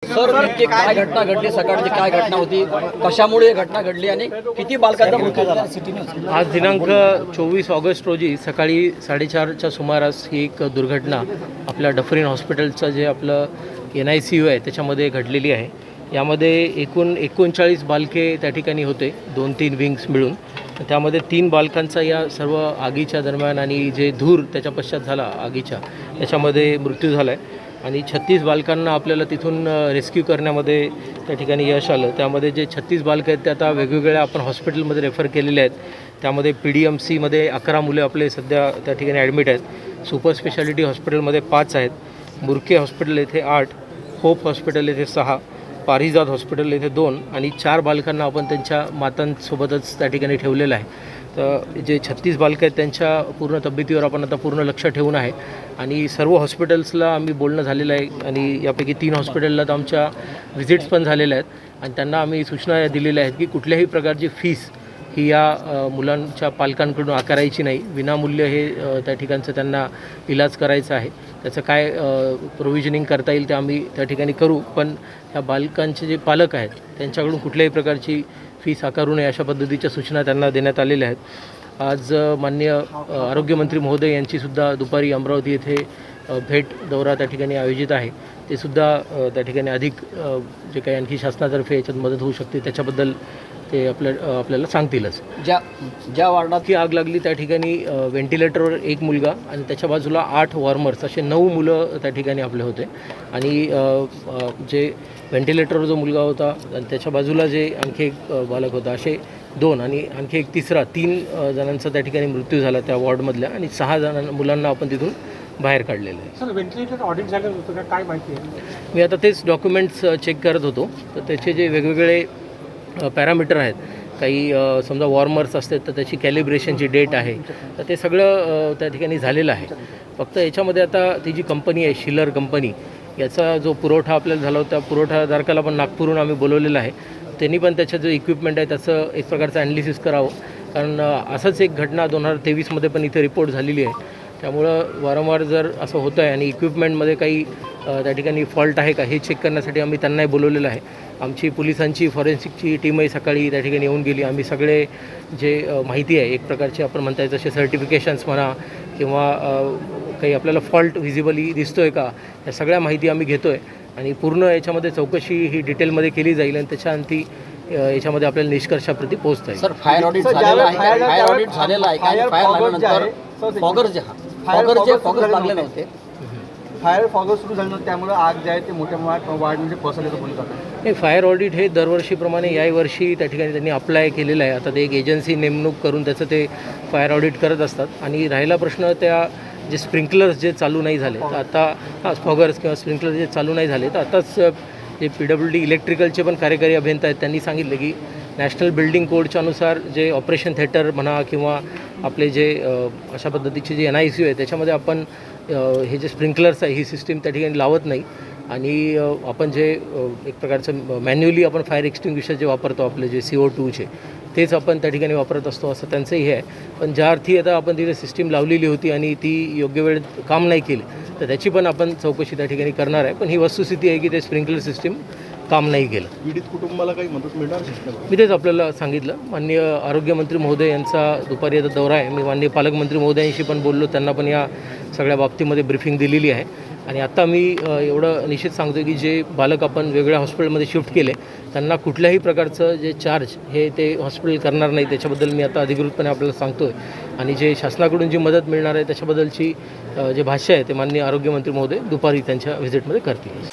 Sir नेमकी काय घटना घडली, सकाळची काय घटना होती, कशामुळे घटना घडली आणि किती बालकांचा मृत्यू झाला? आज दिनांक 24 ऑगस्ट रोजी सकाळी 4:30च्या सुमारास ही एक दुर्घटना आपल्या डफरीन हॉस्पिटलचं जे आपलं NICU आहे त्याच्यामध्ये घडलेली आहे. यामध्ये एकूण 39 बालके त्या ठिकाणी होते, 2-3 विंग्स मिळून. त्यामध्ये 3 बालकांचा या सर्व आगीच्या दरम्यान आणि जे धूर त्याच्या पश्चात झाला आगीच्या त्याच्यामध्ये मृत्यू झाला आहे. आणि 36 बालकांना आपल्याला तिथून रेस्क्यू करण्यामध्ये त्या ठिकाणी यश आलं. त्यामध्ये जे 36 बालकं आहेत ते आता वेगवेगळ्या आपण हॉस्पिटलमध्ये रेफर केलेले आहेत. त्यामध्ये PDMCमध्ये 11 मुले आपले सध्या त्या ठिकाणी ॲडमिट आहेत. सुपर स्पेशालिटी हॉस्पिटलमध्ये 5 आहेत. मुर्के हॉस्पिटल येथे 8, होप हॉस्पिटल येथे 6, पारिजात हॉस्पिटल येथे 2 आणि 4 बालकांना आपण त्यांच्या मातांसोबतच त्या ठिकाणी ठेवलेलं आहे. तर जे 36 बालकं आहेत त्यांच्या पूर्ण तब्येतीवर आपण आता पूर्ण लक्ष ठेवून आहे. आणि सर्व हॉस्पिटल्सला आम्ही बोलणं झालेलं आहे आणि यापैकी 3 हॉस्पिटलला तर आमच्या व्हिजिट्स पण झालेल्या आहेत आणि त्यांना आम्ही सूचना दिलेल्या आहेत की कुठल्याही प्रकारची फीस ही या मुलांच्या पालकांकडून आकारायची नाही. विनामूल्य हे त्या ठिकाणचं त्यांना इलाज करायचा आहे. त्याचं काय प्रोव्हिजनिंग करता येईल ते आम्ही त्या ठिकाणी करू, पण ह्या बालकांचे जे पालक आहेत त्यांच्याकडून कुठल्याही प्रकारची फीस आकारू नये अशा पद्धतीच्या सूचना त्यांना देण्यात आलेल्या आहेत. आज माननीय आरोग्यमंत्री महोदय यांचीसुद्धा दुपारी अमरावती येथे भेट दौरा त्या ठिकाणी आयोजित आहे. ते सुद्धा त्या ठिकाणी अधिक जे काही आणखी शासनातर्फे याच्यात मदत होऊ शकते त्याच्याबद्दल ते आपल्याला सांगतीलच. ज्या वार्डात ही आग लागली त्या ठिकाणी व्हेंटिलेटरवर 1 मुलगा आणि त्याच्या बाजूला 8 वॉर्मर्स असे 9 मुलं त्या ठिकाणी आपले होते. आणि जे व्हेंटिलेटरवर जो मुलगा होता आणि त्याच्या बाजूला जे आणखी एक बालक होता असे 2 आणि आणखी एक तिसरा 3 जणांचा त्या ठिकाणी मृत्यू झाला त्या वॉर्डमधल्या आणि 6 मुलांना आपण तिथून बाहेर काढलेलं आहे. सर व्हेंटिलेटर ऑडिट झालं होतं का, काय माहिती आहे? मी आता तेच डॉक्युमेंट्स चेक करत होतो. तर त्याचे जे वेगवेगळे पॅरामीटर आहेत, काही समजा वॉर्मर्स असतात तर त्याची कॅलिब्रेशनची डेट आहे, तर ते सगळं त्या ठिकाणी झालेलं आहे. फक्त याच्यामध्ये आता ती जी कंपनी आहे शिलर कंपनी, याचा जो पुरवठा आपल्याला झाला होता त्या पुरवठादारकाला पण नागपूरहून आम्ही बोलवलेलं आहे. त्यांनी पण त्याचं जो इक्विपमेंट आहे त्याचं एक प्रकारचं ॲनालिसिस करावं, कारण असंच एक घटना 2023मध्ये पण इथे रिपोर्ट झालेली आहे. त्यामुळं वारंवार जर असं होतं आहे आणि इक्विपमेंटमध्ये काही त्या ठिकाणी फॉल्ट आहे का हे चेक करण्यासाठी आम्ही त्यांनाही बोलवलेलं आहे. आमची पोलिसांची फॉरेन्सिकची टीमही सकाळी त्या ठिकाणी येऊन गेली. आम्ही सगळे जे माहिती आहे एक प्रकारचे आपण म्हणता येईल जसे सर्टिफिकेशन्स म्हणा किंवा काही आपल्याला फॉल्ट व्हिजिबली दिसतो आहे का, या सगळ्या माहिती आम्ही घेतो आहे आणि पूर्ण याच्यामध्ये चौकशी ही डिटेलमध्ये केली जाईल आणि त्याच्याअंती याच्यामध्ये आपल्याला निष्कर्षाप्रती पोहोचता येईल. सर फायर ऑडिट झालेलं आहे, फायर ऑडिट झालेलं आहे का? फायर लागल्यानंतर फॉगर लागले नव्हते. फायर फॉगर सुरू झालं त्यामुळे आग जे आहे ते मोठ्या वाढमध्ये पसरल्याचं बोलत होतं. नाही, फायर ऑडिट हे दरवर्षीप्रमाणे याही वर्षी त्या ठिकाणी त्यांनी अप्लाय केलेलं आहे. आता ते एक एजन्सी नेमणूक करून त्याचं ते फायर ऑडिट करत असतात. आणि राहिला प्रश्न त्या जे स्प्रिंकलर्स जे चालू नाही झाले तर आता फॉगर्स किंवा स्प्रिंकलर जे चालू नाही झाले तर आताच जे PWD इलेक्ट्रिकलचे पण कार्यकारी अभियंता आहेत त्यांनी सांगितलं की नॅशनल बिल्डिंग कोडच्या अनुसार जे ऑपरेशन थिएटर म्हणा किंवा आपले जे अशा पद्धतीचे जे NICU आहे त्याच्यामध्ये आपण हे जे स्प्रिंकलर्स आहे ही सिस्टीम त्या ठिकाणी लावत नाही. आणि आपण जे एक प्रकारचं मॅन्युअली आपण फायर एक्सटिंग्विशर जे वापरतो आपले जे CO2चे तेच आपण त्या ठिकाणी वापरत असतो असं त्यांचंही हे आहे. पण ज्या अर्थी आता आपण तिथे सिस्टीम लावलेली होती आणि ती योग्य वेळेत काम नाही केली तर त्याची पण आपण चौकशी त्या ठिकाणी करणार आहे. पण ही वस्तुस्थिती आहे की ते स्प्रिंकलर सिस्टीम काम नाही केलं. पीडित कुटुंबाला काही मदत मिळणार? मी तेच आपल्याला सांगितलं. माननीय आरोग्यमंत्री महोदय यांचा दुपारी आता दौरा आहे. मी माननीय पालकमंत्री महोदयांशी पण बोललो, त्यांना पण या सगळ्या बाबतीमध्ये ब्रीफिंग दिलेली आहे. आणि आता मी एवढं निश्चित सांगतो की जे बालक आपण वेगळ्या हॉस्पिटलमध्ये शिफ्ट केले त्यांना कुठल्याही प्रकारचं जे चार्ज हे ते हॉस्पिटल करणार नाही, त्याच्याबद्दल मी आता अधिकृतपणे आपल्याला सांगतो आहे. आणि जे शासनाकडून जी मदत मिळणार आहे त्याच्याबद्दलची जे भाष्य आहे ते माननीय आरोग्यमंत्री महोदय दुपारी त्यांच्या व्हिजिटमध्ये करतील.